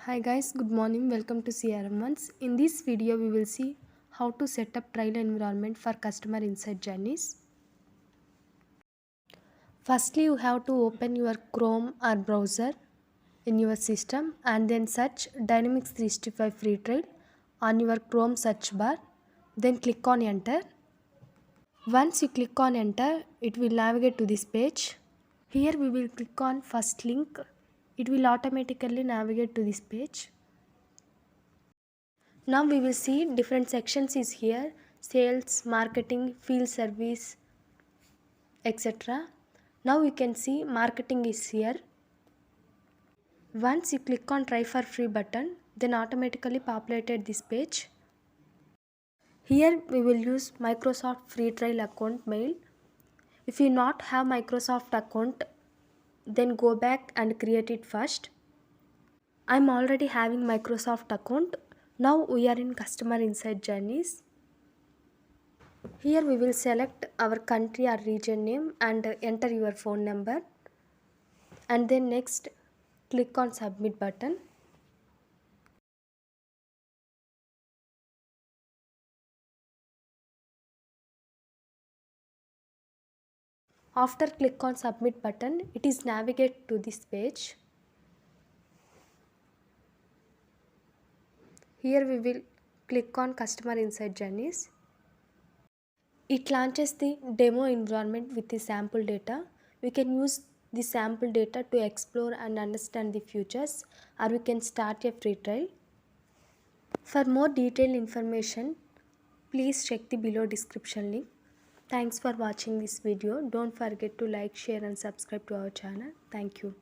Hi guys, good morning. Welcome to CRM1s. In this video, we will see how to set up trial environment for customer insight journeys. Firstly, you have to open your Chrome or browser in your system and then search Dynamics 365 Free Trial on your Chrome search bar. Then click on Enter. Once you click on Enter, it will navigate to this page. Here we will click on first link. It will automatically navigate to this page. Now we will see different sections is here: sales, marketing, field service, etc. Now you can see marketing is here. Once you click on try for free button, then automatically populated this page. Here we will use Microsoft free trial account mail. If you not have Microsoft account, then go back and create it first. I'm already having Microsoft account. Now we are in customer insight journeys. Here we will select our country or region name and enter your phone number, and then next click on submit button. After click on submit button, it is navigate to this page. Here we will click on customer insight journeys. It launches the demo environment with the sample data. We can use the sample data to explore and understand the features, or we can start a free trial. For more detailed information, please check the below description link. Thanks for watching this video. Don't forget to like, share and subscribe to our channel. Thank you.